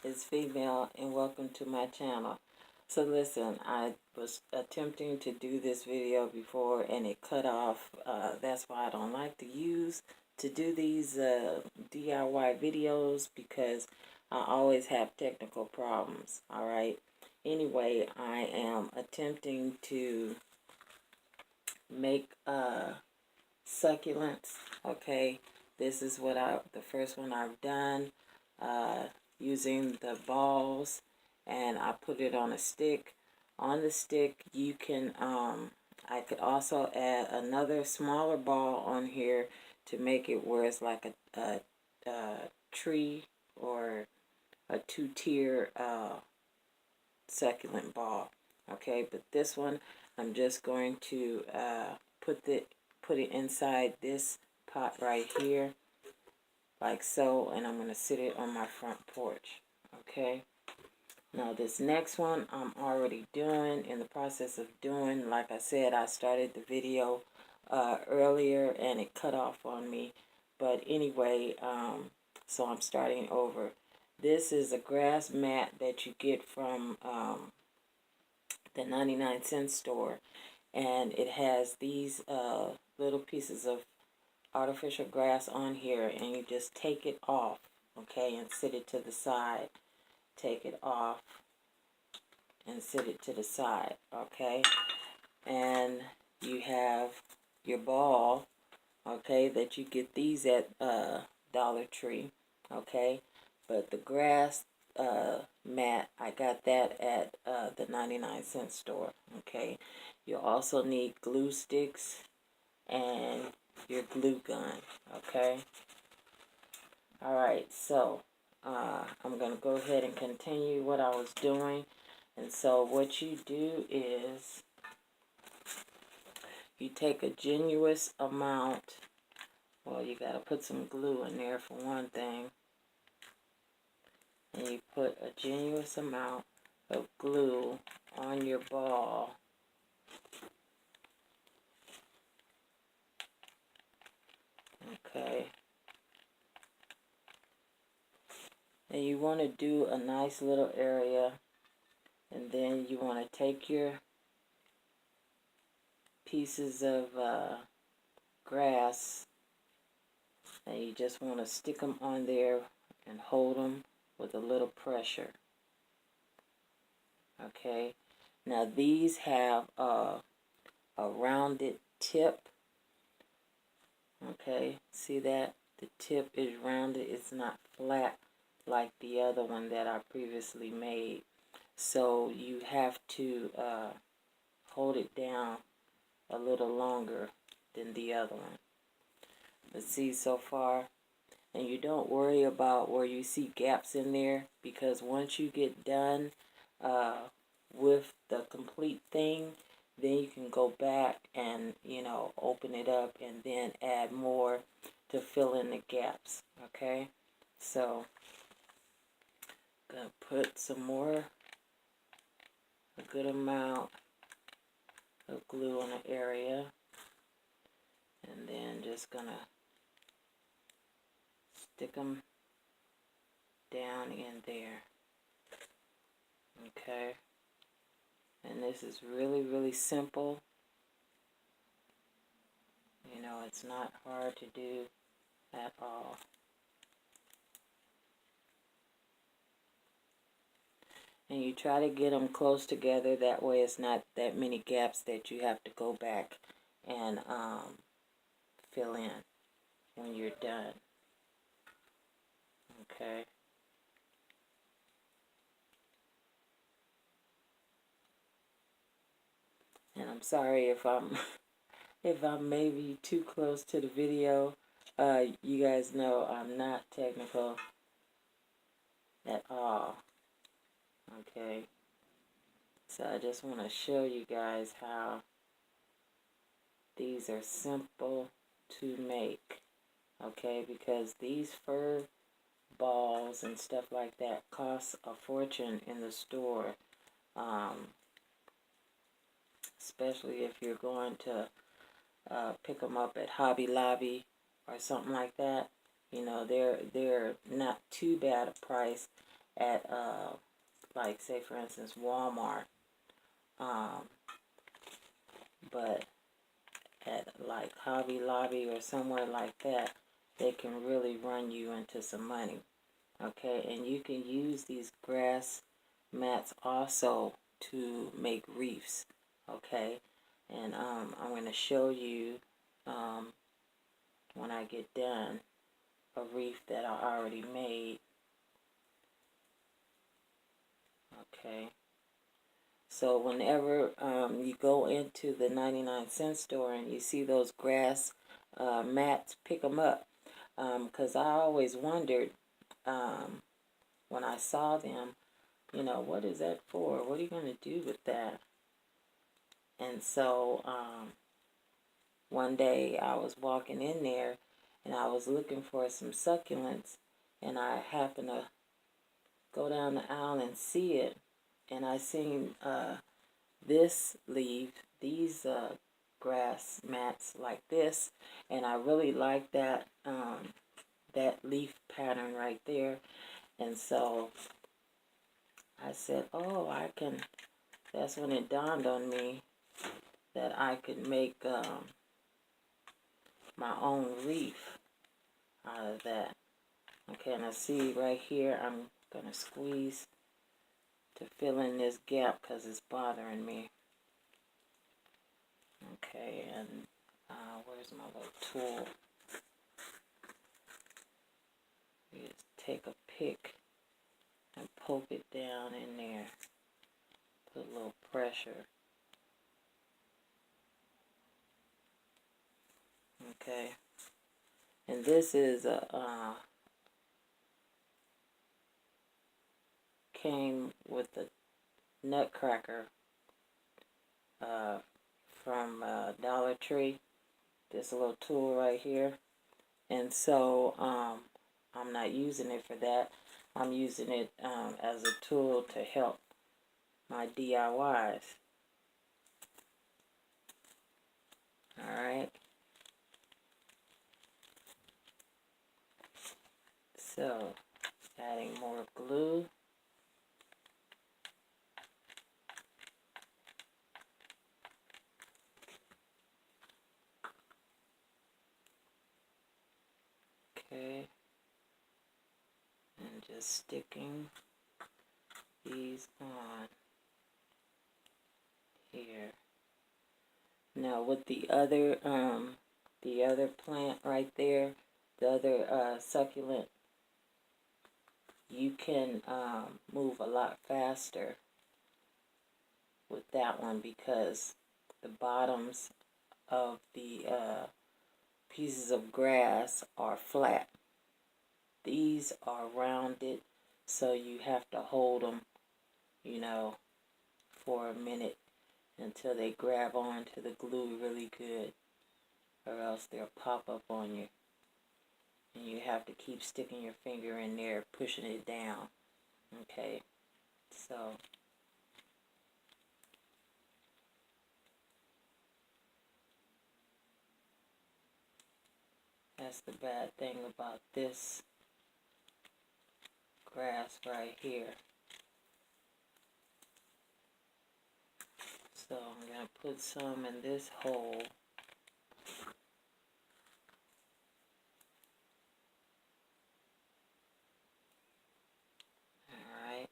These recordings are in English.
It's Female, and welcome to my channel. So listen, I was attempting to do this video before and it cut off. That's why I don't like to do these DIY videos, because I always have technical problems. Alright, anyway, I am attempting to make succulents. Okay, this is what the first one I've done, using the balls, and I put it on a stick. On the stick, you can I could also add another smaller ball on here to make it where it's like a tree or a two-tier succulent ball. Okay, but this one I'm just going to put it inside this pot right here, like so, and I'm going to sit it on my front porch. Okay, now this next one I'm already in the process of doing. Like I said, I started the video earlier and it cut off on me, but anyway, so I'm starting over. This is a grass mat that you get from the 99-cent store, and it has these little pieces of artificial grass on here, and you just take it off, okay, and sit it to the side. Take it off and sit it to the side, okay, and you have your ball, okay, that you get these at Dollar Tree, okay, but the grass mat, I got that at the 99-cent store, okay. You also need glue sticks and your glue gun, okay. Alright, so I'm going to go ahead and continue what I was doing. And so what you do is you take a generous amount, well, you got to put some glue in there for one thing, and you put a generous amount of glue on your ball. Okay. And you want to do a nice little area, and then you want to take your pieces of grass, and you just want to stick them on there and hold them with a little pressure. Okay, now these have a rounded tip. Okay, see that? The tip is rounded, it's not flat like the other one that I previously made. So you have to hold it down a little longer than the other one. But see, so far, and you don't worry about where you see gaps in there, because once you get done with the complete thing, then you can go back and, you know, open it up and then add more to fill in the gaps. Okay, so gonna put some more, a good amount of glue on the area, and then just gonna stick them down in there. Okay, and this is really simple. You know, it's not hard to do at all. And you try to get them close together, that way it's not that many gaps that you have to go back and fill in when you're done. Okay. And I'm sorry if I'm maybe too close to the video. You guys know I'm not technical at all. Okay, so I just want to show you guys how these are simple to make. Okay, because these fur balls and stuff like that cost a fortune in the store, especially if you're going to pick them up at Hobby Lobby or something like that. You know, they're not too bad a price, at like say for instance Walmart, but at like Hobby Lobby or somewhere like that, they can really run you into some money. Okay, and you can use these grass mats also to make wreaths. Okay, and I'm going to show you when I get done a wreath that I already made. Okay, so whenever you go into the 99-cent store and you see those grass mats, pick them up, because I always wondered when I saw them, you know, what is that for? What are you going to do with that? And so one day I was walking in there and I was looking for some succulents, and I happened to go down the aisle and see it, and I seen this leaf, these grass mats like this, and I really like that that leaf pattern right there. And so I said, oh, I can, that's when it dawned on me that I could make my own wreath out of that. Okay, and I see right here, I'm going to squeeze to fill in this gap because it's bothering me. Okay, and where's my little tool? You just take a pick and poke it down in there. Put a little pressure. Okay, and this is a came with the nutcracker from Dollar Tree. This little tool right here, and so I'm not using it for that. I'm using it as a tool to help my DIYs. Alright. So, adding more glue. Okay. And just sticking these on here. Now with the other plant right there, the other succulent, you can move a lot faster with that one because the bottoms of the pieces of grass are flat. These are rounded, so you have to hold them, you know, for a minute until they grab onto the glue really good, or else they'll pop up on you. And you have to keep sticking your finger in there, pushing it down. Okay, so that's the bad thing about this grass right here. So I'm going to put some in this hole. Alright.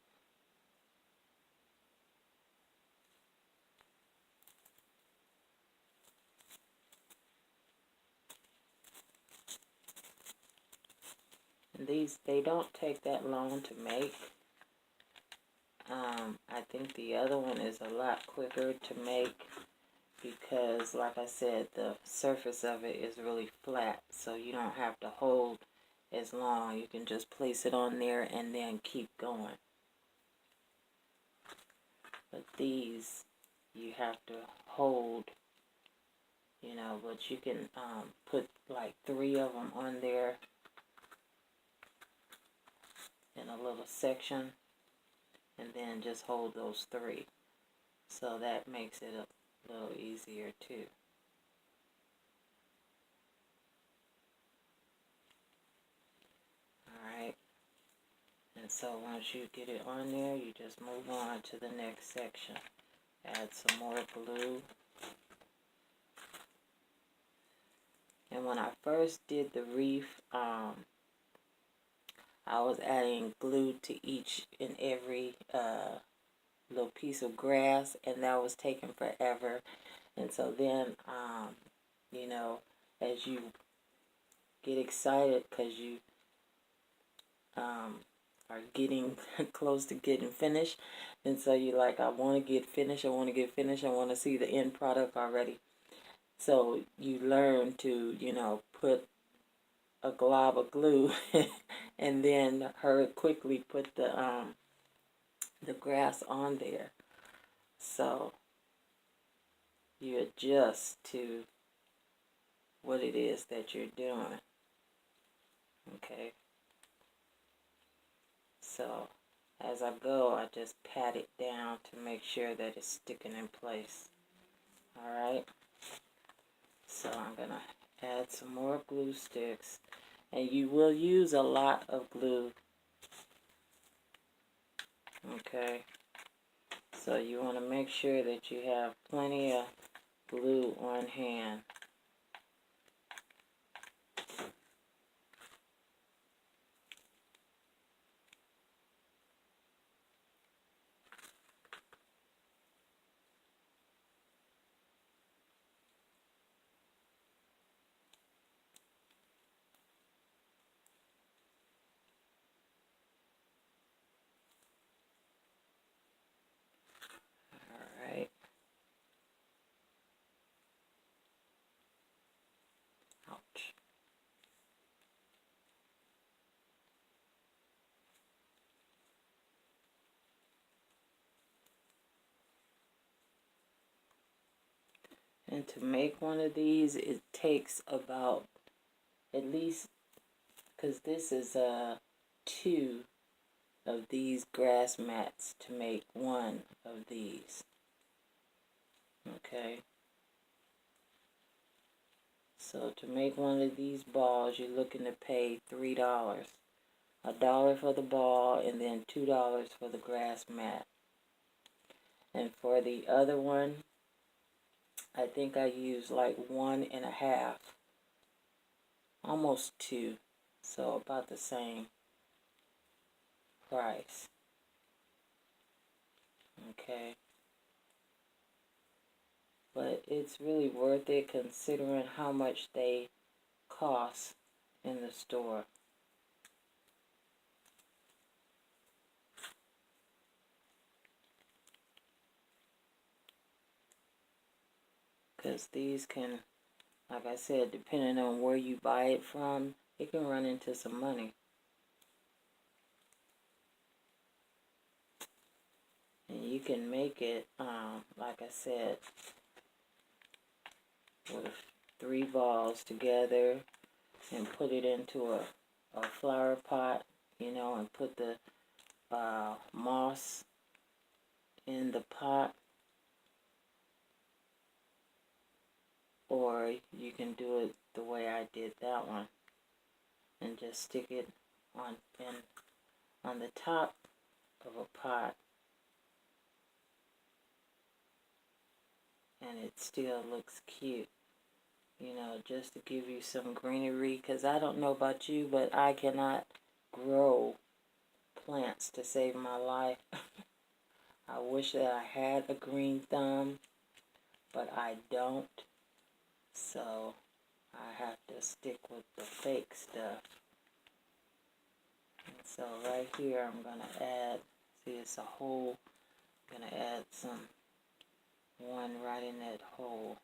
And these, they don't take that long to make. I think the other one is a lot quicker to make because, like I said, the surface of it is really flat, so you don't have to hold as long. You can just place it on there and then keep going. But these, you have to hold, you know, but you can put like 3 of them on there in a little section, and then just hold those 3. So that makes it a little easier too. Alright. And And so once you get it on there, you just move on to the next section. Add some more glue. And when I first did the wreath, I was adding glue to each and every little piece of grass, and that was taking forever. And so then, you know, as you get excited because you are getting close to getting finished, and so you're like, I want to get finished, I want to get finished, I want to see the end product already. So you learn to, you know, put a glob of glue and then hurry quickly put the grass on there. So you adjust to what it is that you're doing. Okay. So as I go, I just pat it down to make sure that it's sticking in place. Alright. So I'm going to add some more glue sticks. And you will use a lot of glue. Okay. So you want to make sure that you have plenty of glue on hand. Alright. Ouch. And to make one of these, it takes about, at least, because this is 2 of these grass mats to make one of these. Okay. So to make one of these balls, you're looking to pay $3. $1 for the ball and then $2 for the grass mat. And for the other one, I think I used like 1.5, almost 2, so about the same price. Okay. But it's really worth it considering how much they cost in the store. Because these can, like I said, depending on where you buy it from, it can run into some money. And you can make it, like I said, with 3 balls together and put it into a flower pot, you know, and put the moss in the pot. Or you can do it the way I did that one and just stick it on the top of a pot, and it still looks cute, you know, just to give you some greenery. Because I don't know about you, but I cannot grow plants to save my life. I wish that I had a green thumb, but I don't. So I have to stick with the fake stuff. And so right here I'm going to add, see it's a hole, I'm going to add one right in that hole.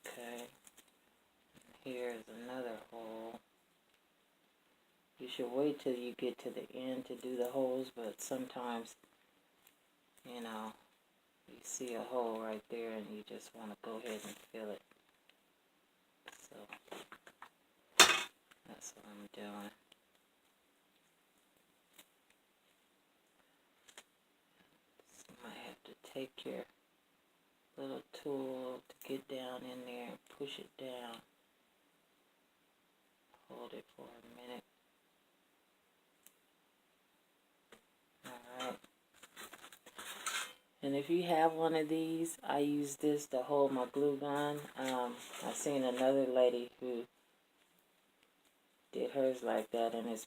Okay, and here's another hole. You should wait till you get to the end to do the holes, but sometimes, you know, you see a hole right there and you just want to go ahead and fill it. So that's what I'm doing. So you might have to take your little tool to get down in there and push it down. hold it for a minute. Alright. And if you have one of these, I use this to hold my glue gun. I've seen another lady who did hers like that, and it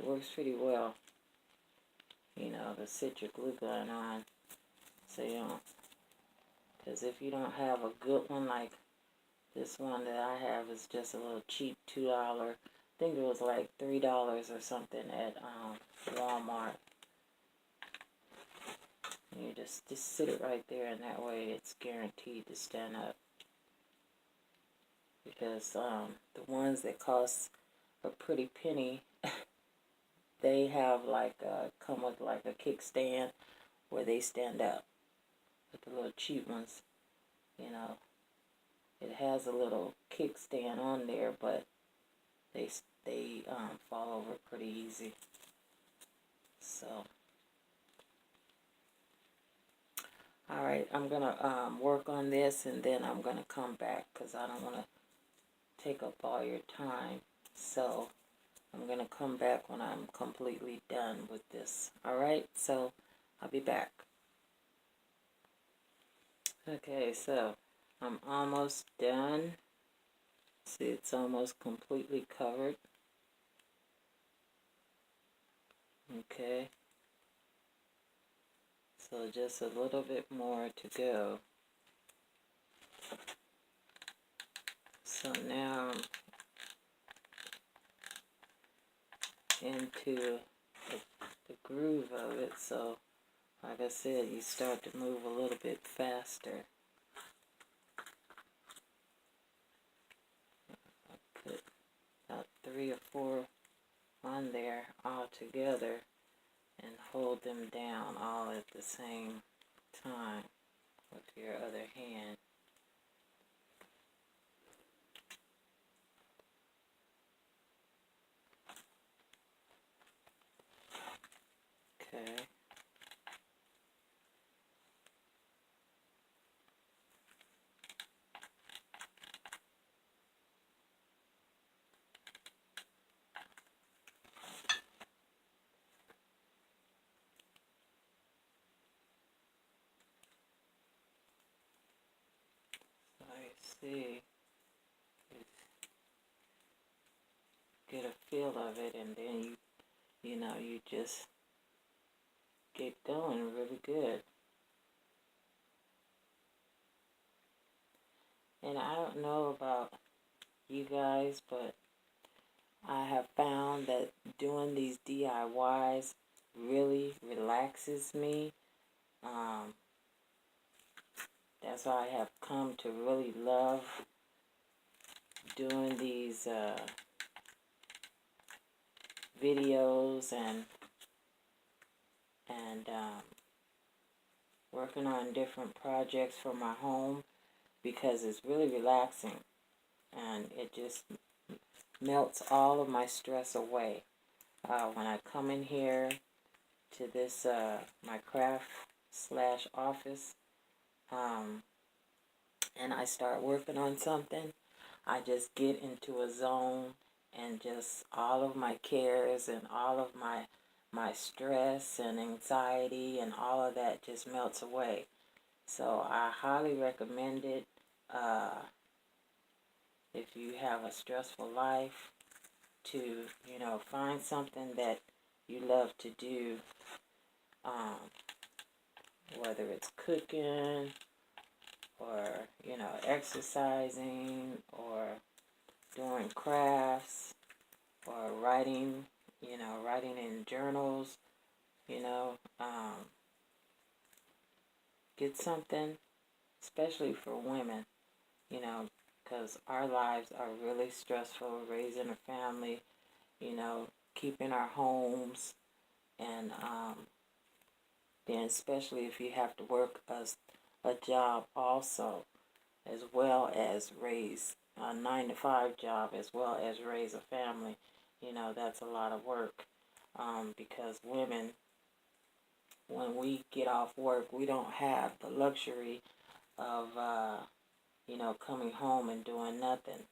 works pretty well, you know, to sit your glue gun on. So you don't, because if you don't have a good one like this one that I have is just a little cheap $2. I think it was like $3 or something at Walmart. And you just sit it right there, and that way it's guaranteed to stand up. Because the ones that cost a pretty penny, they have like come with like a kickstand where they stand up. But the little cheap ones, you know, it has a little kickstand on there, but they fall over pretty easy. So, all right, I'm gonna work on this, and then I'm gonna come back because I don't want to take up all your time. So I'm gonna come back when I'm completely done with this. All right, so I'll be back. Okay, so I'm almost done. See, it's almost completely covered. Okay. So just a little bit more to go. So now I'm into the groove of it. So like I said, you start to move a little bit faster. I put about 3 or 4 on there all together and hold them down all at the same time with your other hand. Okay. I see. Get a feel of it, and then you just get going really good. And I don't know about you guys, but I have found that doing these DIYs really relaxes me. That's why I have come to really love doing these videos and working on different projects for my home, because it's really relaxing, and it just melts all of my stress away. When I come in here to this my craft / office, and I start working on something, I just get into a zone, and just all of my cares and all of my stress and anxiety and all of that just melts away. So I highly recommend it. If you have a stressful life, to find something that you love to do, whether it's cooking or exercising or doing crafts or writing in journals, get something, especially for women, because our lives are really stressful, raising a family, keeping our homes, and then especially if you have to work a job also, as well as raise a 9-to-5 job, as well as raise a family. That's a lot of work, because women, when we get off work, we don't have the luxury of coming home and doing nothing.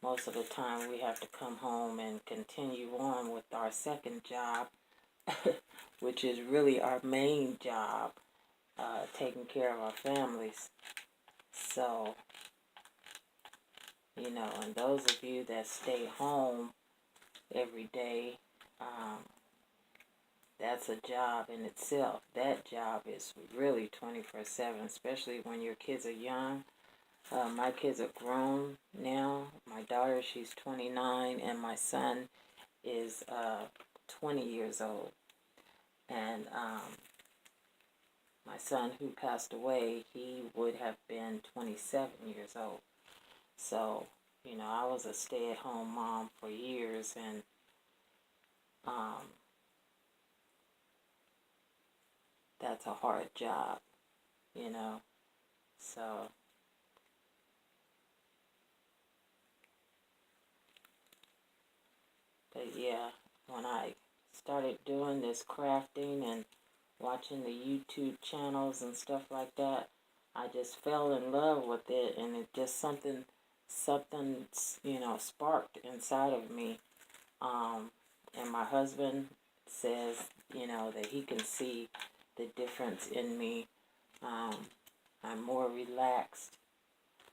most of the time we have to come home and continue on with our second job, which is really our main job, taking care of our families. So, you know, and those of you that stay home every day, that's a job in itself. That job is really 24/7, especially when your kids are young. My kids are grown now. My daughter, she's 29, and my son is 20 years old. And my son who passed away, he would have been 27 years old. So, you know, I was a stay-at-home mom for years, and that's a hard job, you know. So, but yeah, when I started doing this crafting and watching the YouTube channels and stuff like that, I just fell in love with it, and it just something, you know, sparked inside of me. And my husband says, you know, that he can see the difference in me. I'm more relaxed.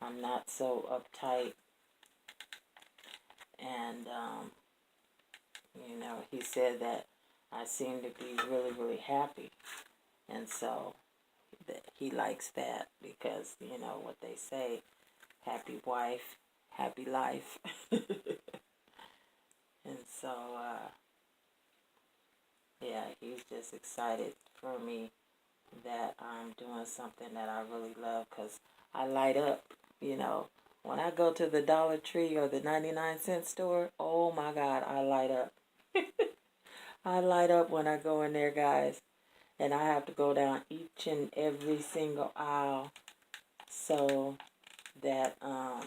I'm not so uptight. And, you know, he said that I seem to be really, really happy. And so that he likes that because, you know, what they say, happy wife, happy life. And so, yeah, he's just excited for me that I'm doing something that I really love, because I light up, you know. When I go to the Dollar Tree or the 99-cent store, oh my God, I light up. I light up when I go in there, guys. And I have to go down each and every single aisle so that I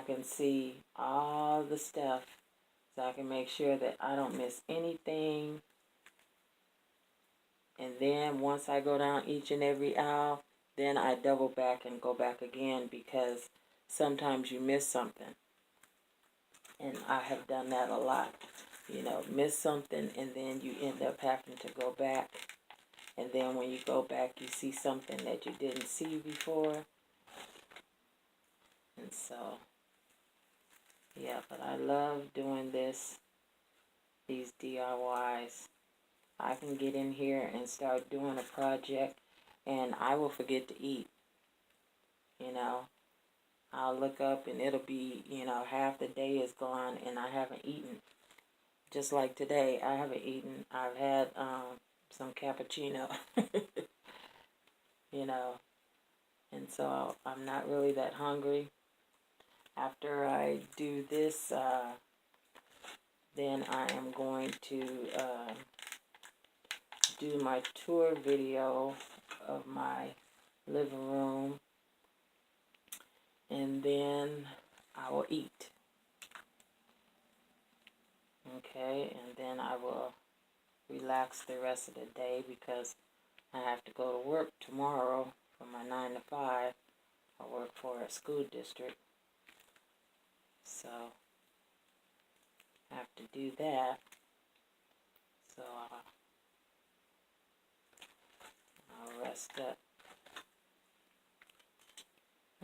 can see all the stuff, so I can make sure that I don't miss anything. And then once I go down each and every aisle, then I double back and go back again, because sometimes you miss something. And I have done that a lot. You know, miss something, and then you end up having to go back. And then when you go back, you see something that you didn't see before. And so, yeah, but I love doing these DIYs. I can get in here and start doing a project, and I will forget to eat. You know, I'll look up and it'll be, you know, half the day is gone and I haven't eaten. Just like today, I haven't eaten. I've had some cappuccino, you know, and so I'm not really that hungry. After I do this, then I am going to do my tour video of my living room, and then I will eat. Okay, and then I will relax the rest of the day, because I have to go to work tomorrow for my 9 to 5. I work for a school district, so I have to do that. So I'll rest up.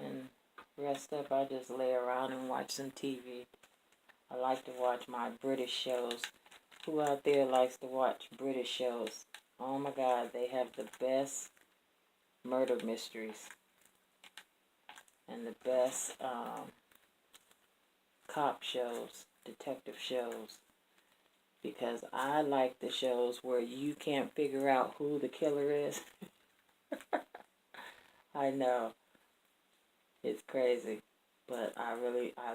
And rest up, I just lay around and watch some TV. I like to watch my British shows. Who out there likes to watch British shows? Oh my God, they have the best murder mysteries and the best cop shows, detective shows. Because I like the shows where you can't figure out who the killer is. I know, it's crazy, but I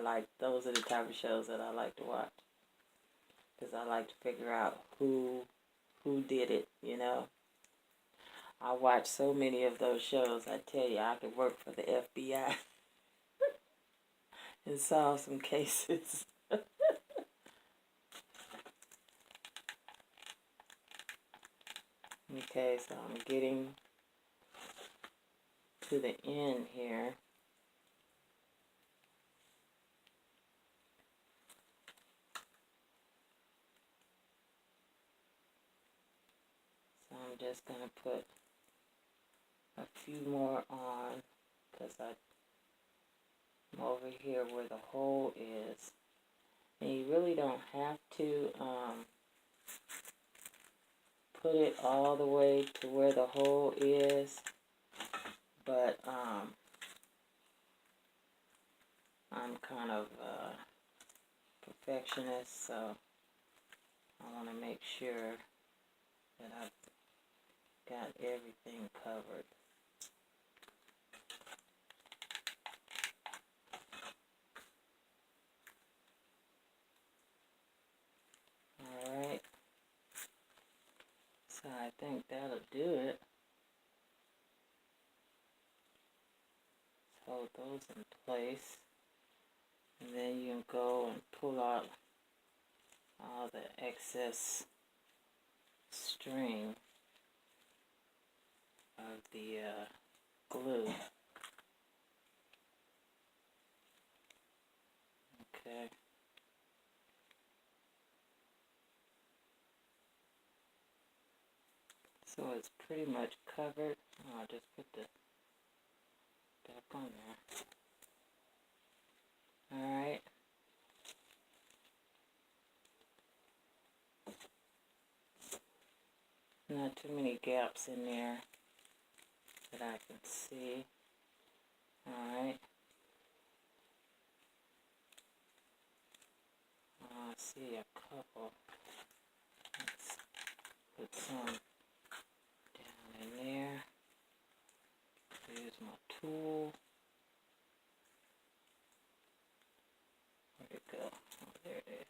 like, those are the type of shows that I like to watch. Because I like to figure out who did it, you know. I watch so many of those shows, I tell you, I could work for the FBI and solve some cases. Okay, so I'm getting to the end here. just going to put a few more on because I'm over here where the hole is. And you really don't have to put it all the way to where the hole is, but I'm kind of a perfectionist, so I want to make sure that I've got everything covered. Alright, so I think that'll do it. Hold those in place, and then you can go and pull out all the excess string of the glue. Okay. So it's pretty much covered. I'll just put the back on there. Alright. Not too many gaps in there that I can see. Alright. I see a couple. Let's put some down in there. Use my tool. Where'd it go? Oh, there it is.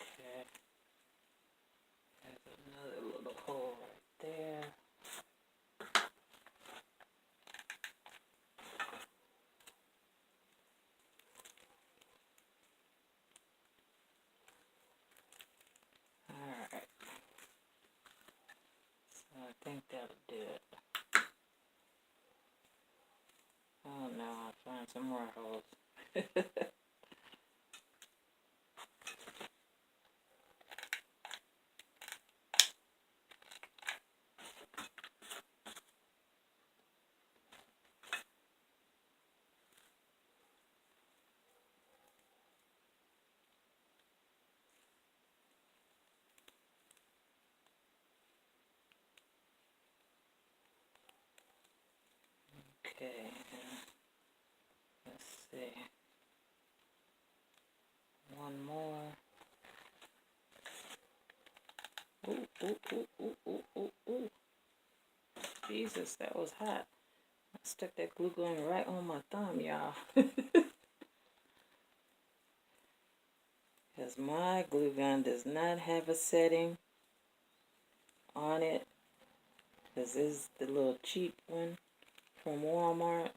Okay. There's another little hole right there. Alright. So I think that'll do it. Oh no, I'll find some more holes. Okay, let's see. One more. Ooh, ooh, ooh, ooh, ooh, ooh, ooh. Jesus, that was hot. I stuck that glue gun right on my thumb, y'all. Because my glue gun does not have a setting on it. This is the little cheap one from Walmart.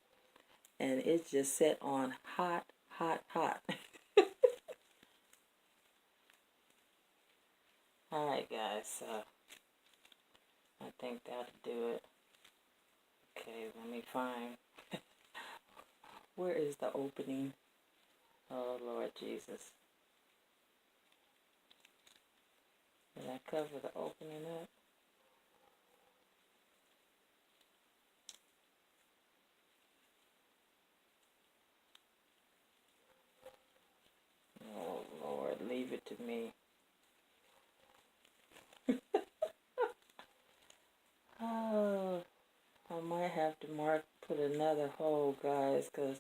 And it's just set on hot, hot, hot. Alright guys, so I think that'll do it. Okay, let me find, where is the opening? Oh Lord Jesus. Did I cover the opening up? Oh Lord, leave it to me. Oh, I might have to put another hole, guys, because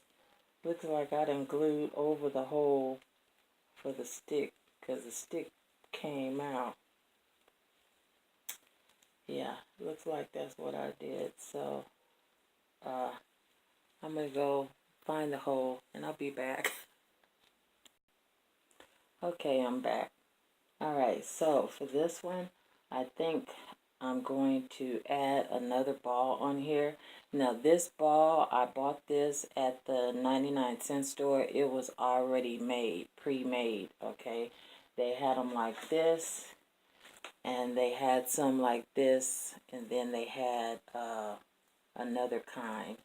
looks like I done glued over the hole for the stick, because the stick came out. Yeah, looks like that's what I did. So, I'm going to go find the hole, and I'll be back. Okay, I'm back. Alright, so for this one, I think I'm going to add another ball on here. Now this ball, I bought this at the 99-cent store. It was already made, pre-made, okay? They had them like this, and they had some like this, and then they had another kind,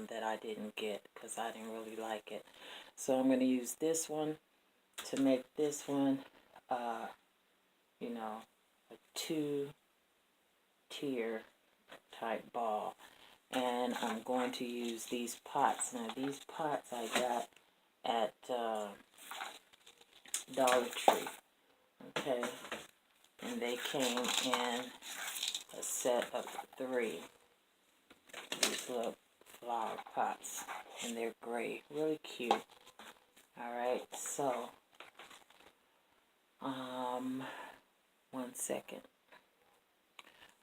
that I didn't get because I didn't really like it. So I'm going to use this one to make this one, you know, a 2-tier type ball. And I'm going to use these pots. Now these pots I got at Dollar Tree, okay, and they came in a set of 3. These little flower pots, and they're gray, really cute. Alright, so 1 second.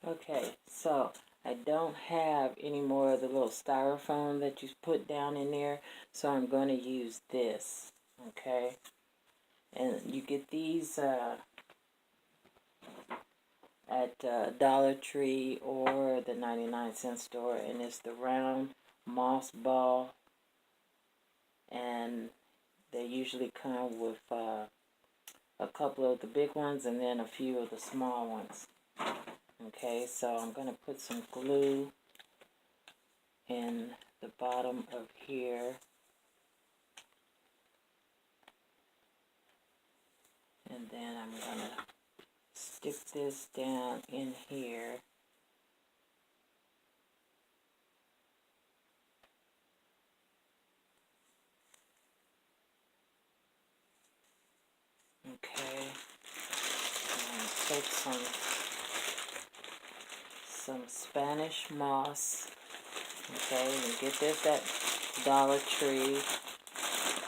Okay, so I don't have any more of the little styrofoam that you put down in there, so I'm going to use this, okay? And you get these at Dollar Tree or the 99-cent store, and it's the round moss ball, and they usually come with a couple of the big ones and then a few of the small ones. Okay, so I'm going to put some glue in the bottom of here, and then I'm going to stick this down in here. Okay, and take some Spanish moss. Okay, you get this at Dollar Tree,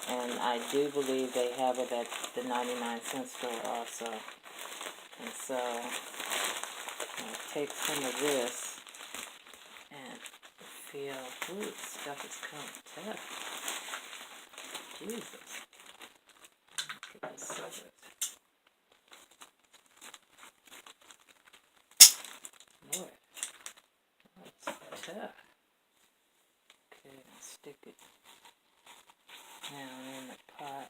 and I do believe they have it at the 99-cent store also. And so I'll take some of this and feel, ooh, this stuff is kind of tough. Jesus. Get this over. Lord, that's tough. Okay, stick it down in the pot.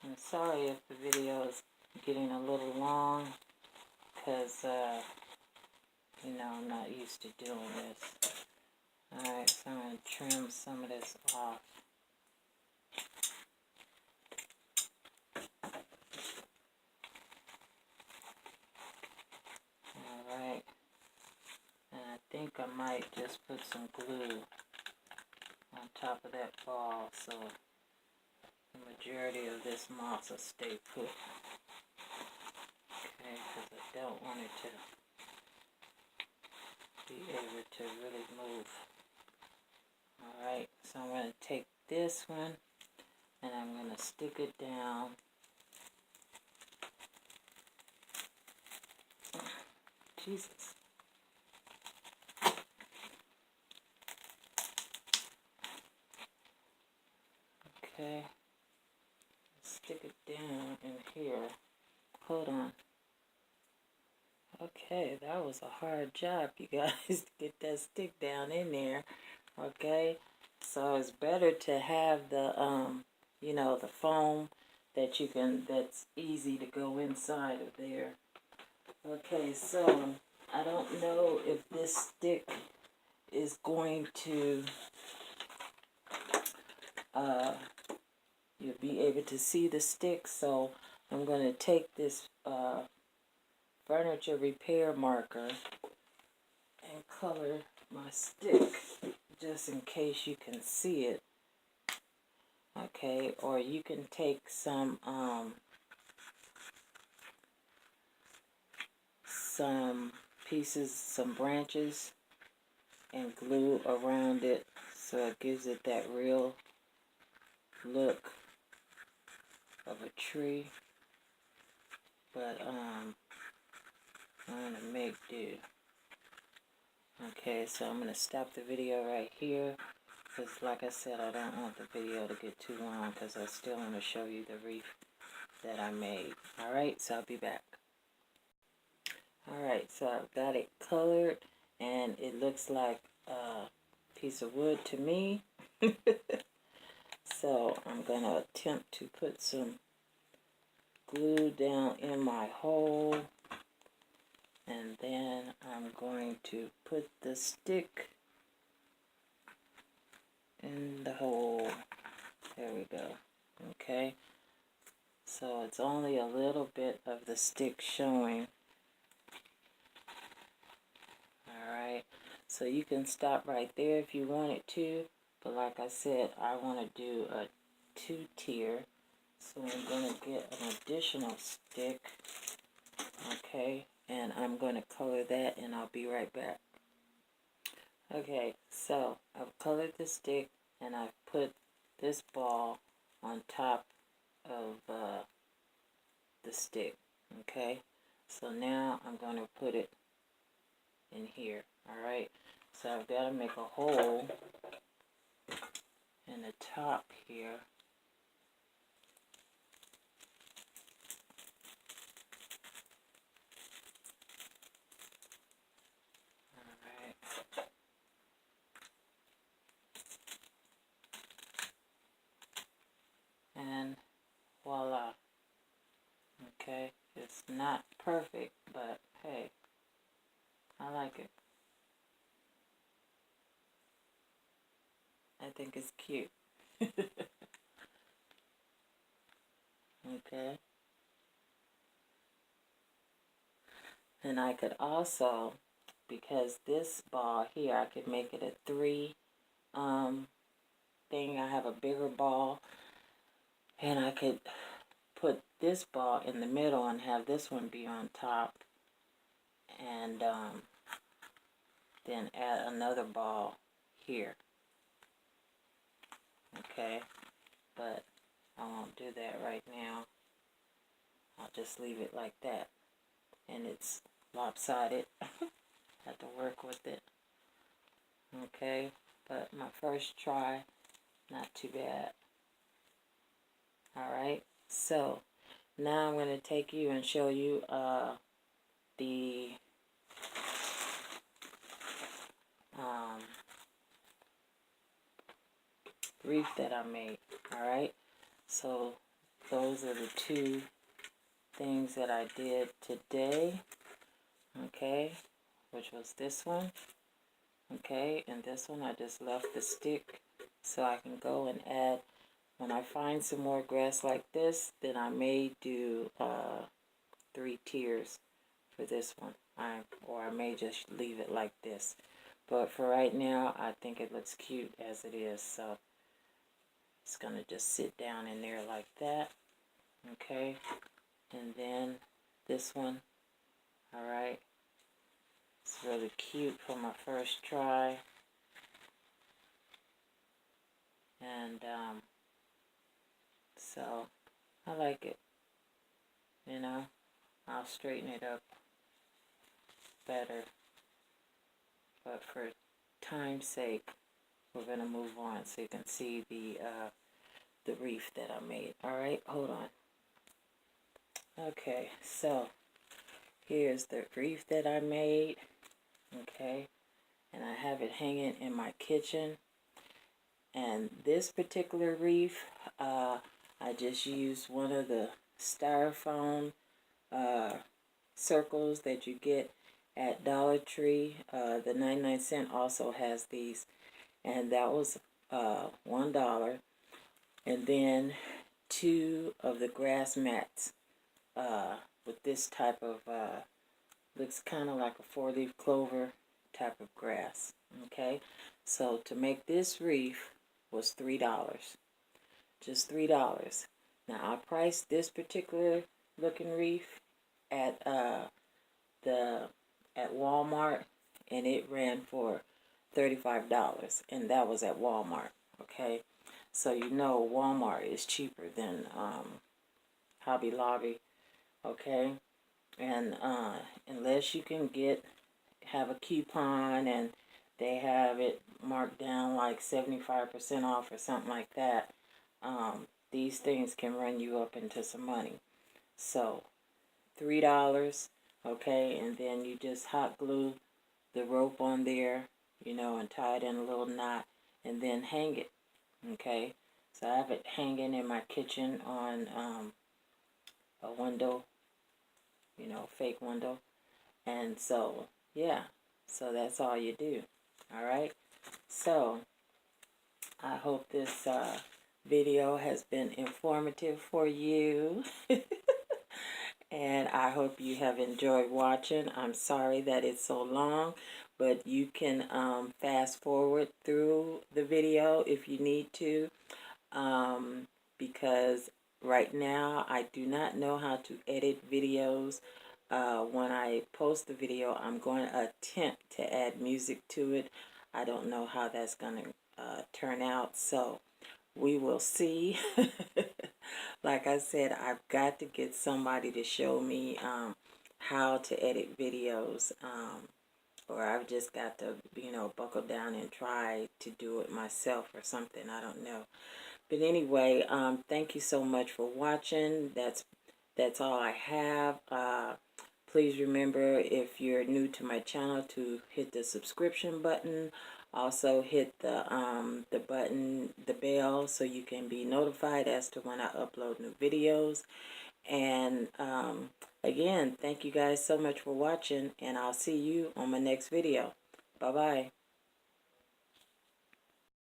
I'm sorry if the video is getting a little long, because, you know, I'm not used to doing this. Alright, so I'm going to trim some of this off. Alright, and I think I might just put some glue on top of that ball so the majority of this moss will stay put. Okay, because I don't want it to be able to really move. Alright, so I'm going to take this one and I'm going to stick it down. Jesus. Okay, stick it down in here. Hold on. Okay, that was a hard job, you guys, to get that stick down in there. Okay, so it's better to have the, you know, the foam that you can, that's easy to go inside of there. Okay, so I don't know if this stick is going to, you'll be able to see the stick, so I'm going to take this furniture repair marker and color my stick just in case you can see it. Okay, or you can take some pieces, some branches, and glue around it so it gives it that real look of a tree. But I'm gonna make do. Okay, so I'm gonna stop the video right here because, like I said, I don't want the video to get too long because I still want to show you the wreath that I made. Alright, so I'll be back. Alright, so I've got it colored and it looks like a piece of wood to me. So I'm going to attempt to put some glue down in my hole, and then I'm going the stick in the hole. There we go. Okay, so it's only a little bit of the stick showing. Alright, so you can stop right there if you wanted to, but like I said, I want to do a 2-tier, so I'm going to get an additional stick. Okay, and I'm going to color that, and I'll be right back. Okay, so I've colored the stick, and I've put this ball on top of the stick. Okay, so now I'm going to put it in here. Alright, so I've got to make a hole in the top here. Alright. And voila. Okay, it's not perfect, but hey, I like it. I think it's cute. Okay. And I could also, because this ball here, I could make it a 3 thing. I have a bigger ball, and I could put this ball in the middle and have this one be on top, and then add another ball here. Okay, but I won't do that right now. I'll just leave it like that, and it's lopsided. Have to work with it. Okay, but my first try, not too bad. Alright, so now I'm going to take you and show you the wreath that I made. Alright, so those are the 2 things that I did today. Okay, which was this one. Okay, and this one I just left the stick so I can go and add. When I find some more grass like this, then I may do 3 tiers for this one. Or I may just leave it like this. But for right now, I think it looks cute as it is. So it's going to just sit down in there like that. Okay, and then this one. Alright, it's really cute for my first try. And so I like it. You know, I'll straighten it up better. But for time's sake, we're going to move on so you can see the wreath that I made. Alright, hold on. Okay, so here's the wreath that I made. Okay, and I have it hanging in my kitchen. And this particular wreath, I just used one of the styrofoam circles that you get at Dollar Tree. The 99-cent also has these, and that was $1. And then 2 of the grass mats with this type of looks kind of like a 4-leaf clover type of grass. Okay, so to make this wreath was $3, just $3. Now I priced this particular looking wreath at Walmart, and it ran for $35, and that was at Walmart. Okay, so you know Walmart is cheaper than Hobby Lobby. Okay, and unless you can have a coupon and they have it marked down like 75% off or something like that, these things can run you up into some money. So $3, okay, and then you just hot glue the rope on there, you know, and tie it in a little knot, and then hang it. Okay, so I have it hanging in my kitchen on a window, you know, fake window. And so yeah, So that's all you do. All right. So I hope this video has been informative for you. And I hope you have enjoyed watching. I'm sorry that it's so long, but you can fast forward through the video if you need to, because right now I do not know how to edit videos. When I post the video, I'm going to attempt to add music to it. I don't know how that's going to turn out, so we will see. Like I said, I've got to get somebody to show me how to edit videos, or I've just got to, buckle down and try to do it myself or something. I don't know. But anyway, thank you so much for watching. That's all I have. Please remember, if you're new to my channel, to hit the subscription button. Also hit the button, the bell, so you can be notified as to when I upload new videos. And again, thank you guys so much for watching, and I'll see you on my next video. Bye-bye.